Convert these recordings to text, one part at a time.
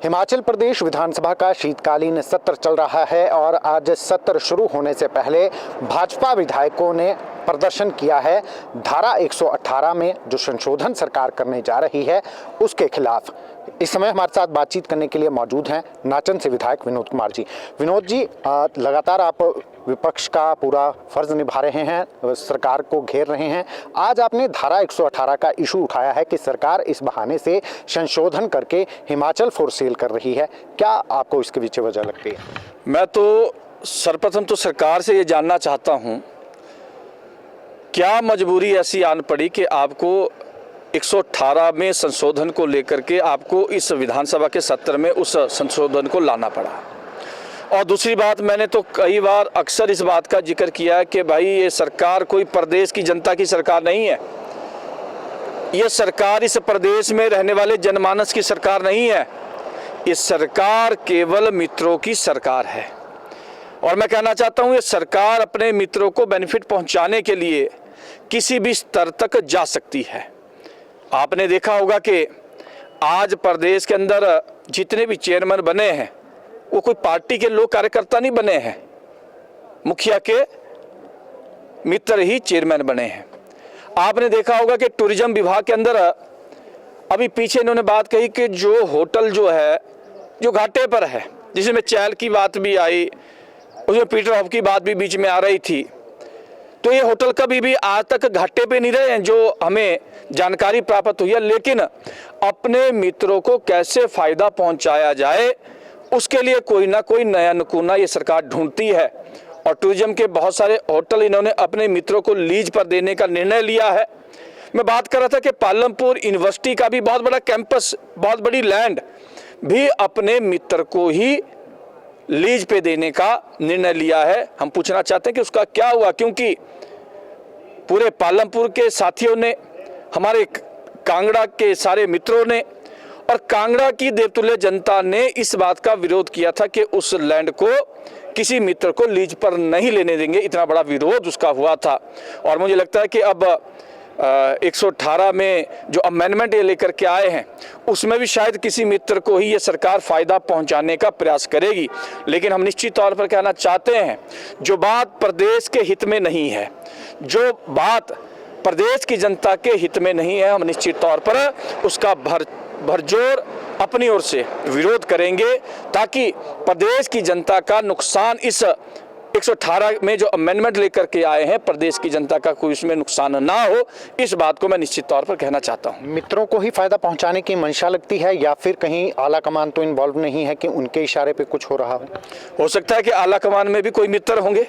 हिमाचल प्रदेश विधानसभा का शीतकालीन सत्र चल रहा है और आज सत्र शुरू होने से पहले भाजपा विधायकों ने प्रदर्शन किया है। धारा 118 में जो संशोधन सरकार करने जा रही है उसके खिलाफ। इस समय हमारे साथ बातचीत करने के लिए मौजूद हैं नाचन से विधायक विनोद कुमार जी। विनोद जी, लगातार आप विपक्ष का पूरा फर्ज निभा रहे हैं, सरकार को घेर रहे हैं। आज आपने धारा 118 का इशू उठाया है कि सरकार इस बहाने से संशोधन करके हिमाचल फॉर सेल कर रही है। क्या आपको इसके पीछे वजह लगती है? मैं तो सर्वप्रथम तो सरकार से ये जानना चाहता हूँ, क्या मजबूरी ऐसी आन पड़ी कि आपको 118 में संशोधन को लेकर के आपको इस विधानसभा के सत्र में उस संशोधन को लाना पड़ा। और दूसरी बात, मैंने तो कई बार अक्सर इस बात का जिक्र किया है कि भाई ये सरकार कोई प्रदेश की जनता की सरकार नहीं है। ये सरकार इस प्रदेश में रहने वाले जनमानस की सरकार नहीं है। ये सरकार केवल मित्रों की सरकार है। और मैं कहना चाहता हूँ, ये सरकार अपने मित्रों को बेनिफिट पहुँचाने के लिए किसी भी स्तर तक जा सकती है। आपने देखा होगा कि आज प्रदेश के अंदर जितने भी चेयरमैन बने हैं वो कोई पार्टी के लोग कार्यकर्ता नहीं बने हैं, मुखिया के मित्र ही चेयरमैन बने हैं। आपने देखा होगा कि टूरिज्म विभाग के अंदर अभी पीछे इन्होंने बात कही कि जो होटल जो है जो घाटे पर है, जिसमें चैल की बात भी आई, उसमें पीटर हॉफ की बात भी बीच में आ रही थी, तो ये होटल कभी भी आज तक घाटे पे नहीं रहे हैं जो हमें जानकारी प्राप्त हुई है। लेकिन अपने मित्रों को कैसे फायदा पहुंचाया जाए उसके लिए कोई ना कोई नया नुकूना ये सरकार ढूंढती है। और टूरिज्म के बहुत सारे होटल इन्होंने अपने मित्रों को लीज पर देने का निर्णय लिया है। मैं बात कर रहा था कि पालमपुर यूनिवर्सिटी का भी बहुत बड़ा कैंपस, बहुत बड़ी लैंड भी अपने मित्र को ही लीज पे देने का निर्णय लिया है। हम पूछना चाहते हैं कि उसका क्या हुआ, क्योंकि पूरे पालमपुर के साथियों ने, हमारे कांगड़ा के सारे मित्रों ने और कांगड़ा की देवतुल्य जनता ने इस बात का विरोध किया था कि उस लैंड को किसी मित्र को लीज पर नहीं लेने देंगे। इतना बड़ा विरोध उसका हुआ था। और मुझे लगता है कि अब 118 में जो अमेंडमेंट ये लेकर के आए हैं उसमें भी शायद किसी मित्र को ही ये सरकार फायदा पहुंचाने का प्रयास करेगी। लेकिन हम निश्चित तौर पर कहना चाहते हैं, जो बात प्रदेश के हित में नहीं है, जो बात प्रदेश की जनता के हित में नहीं है, हम निश्चित तौर पर उसका भरजोर अपनी ओर से विरोध करेंगे, ताकि प्रदेश की जनता का नुकसान इस 118 में जो अमेंडमेंट लेकर के आए हैं, प्रदेश की जनता का कोई उसमें नुकसान ना हो। इस बात को मैं निश्चित तौर पर कहना चाहता हूं। मित्रों को ही फायदा पहुंचाने की मंशा लगती है या फिर कहीं आला कमान तो इन्वॉल्व नहीं है कि उनके इशारे पे कुछ हो रहा हो सकता है कि आला कमान में भी कोई मित्र होंगे,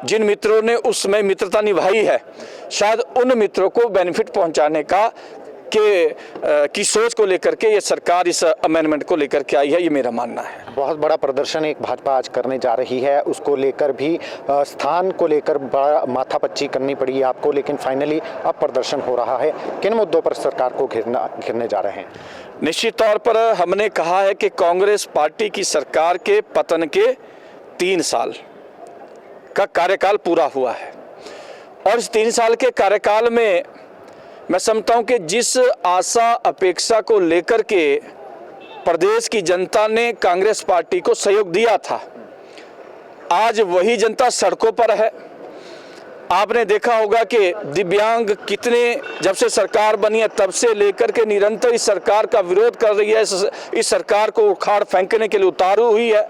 जिन मित्रों ने उसमें मित्रता निभाई है, शायद उन मित्रों को बेनिफिट पहुंचाने का की सोच को लेकर के ये सरकार इस अमेंडमेंट को लेकर के आई है, ये मेरा मानना है। बहुत बड़ा प्रदर्शन एक भाजपा आज करने जा रही है, उसको लेकर भी स्थान को लेकर बड़ा माथापच्ची करनी पड़ी आपको, लेकिन फाइनली अब प्रदर्शन हो रहा है। किन मुद्दों पर सरकार को घेरने जा रहे हैं? निश्चित तौर पर हमने कहा है कि कांग्रेस पार्टी की सरकार के पतन के 3 साल का कार्यकाल पूरा हुआ है और इस 3 साल के कार्यकाल में मैं समझता हूं कि जिस आशा अपेक्षा को लेकर के प्रदेश की जनता ने कांग्रेस पार्टी को सहयोग दिया था, आज वही जनता सड़कों पर है। आपने देखा होगा कि दिव्यांग कितने, जब से सरकार बनी है तब से लेकर के निरंतर इस सरकार का विरोध कर रही है, इस सरकार को उखाड़ फेंकने के लिए उतारू हुई है।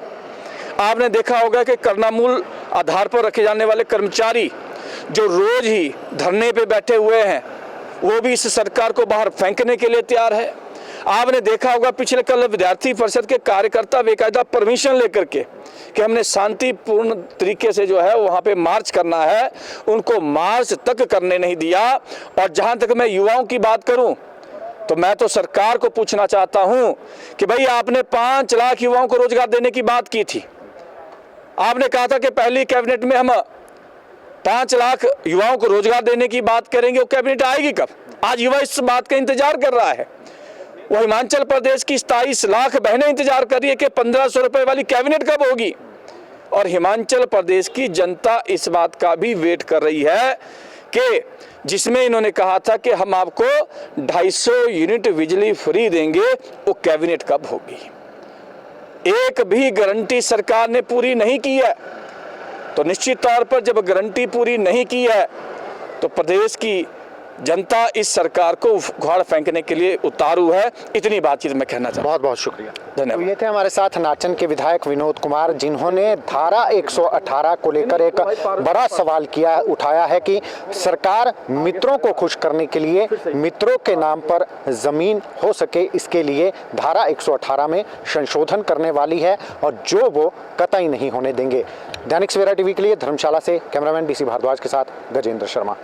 आपने देखा होगा कि करनामूल आधार पर रखे जाने वाले कर्मचारी जो रोज ही धरने पे बैठे हुए हैं, वो भी इस सरकार को बाहर फेंकने के लिए तैयार है। आपने देखा होगा पिछले कल विद्यार्थी परिषद के कार्यकर्ता बेकायदा परमिशन लेकर के कि हमने शांतिपूर्ण तरीके से जो है वहाँ पे मार्च करना है, उनको मार्च तक करने नहीं दिया। और जहाँ तक मैं युवाओं की बात करूँ तो मैं तो सरकार को पूछना चाहता हूँ कि भाई, आपने 5 लाख युवाओं को रोजगार देने की बात की थी। आपने कहा था कि पहली कैबिनेट में हम 5 लाख युवाओं को रोजगार देने की बात करेंगे। वो कैबिनेट आएगी कब? आज युवा इस बात का इंतजार कर रहा है। वो हिमाचल प्रदेश की 27 लाख बहनें इंतजार कर रही है कि 1500 रुपए वाली कैबिनेट कब होगी। और हिमाचल प्रदेश की जनता इस बात का भी वेट कर रही है कि जिसमें इन्होंने कहा था कि हम आपको 250 यूनिट बिजली फ्री देंगे, वो कैबिनेट कब होगी? एक भी गारंटी सरकार ने पूरी नहीं की है। तो निश्चित तौर पर जब गारंटी पूरी नहीं की है तो प्रदेश की जनता इस सरकार को उखाड़ फेंकने के लिए उतारू है। इतनी बातचीत मैं कहना चाहता हूं। बहुत बहुत शुक्रिया, धन्यवाद। तो ये थे हमारे साथ नाचन के विधायक विनोद कुमार, जिन्होंने धारा 118 को लेकर एक बड़ा सवाल उठाया है कि सरकार मित्रों को खुश करने के लिए मित्रों के नाम पर जमीन हो सके, इसके लिए धारा 118 में संशोधन करने वाली है और जो वो कतई नहीं होने देंगे। दैनिक सवेरा टीवी के लिए धर्मशाला से कैमरामैन DC भारद्वाज के साथ गजेंद्र शर्मा।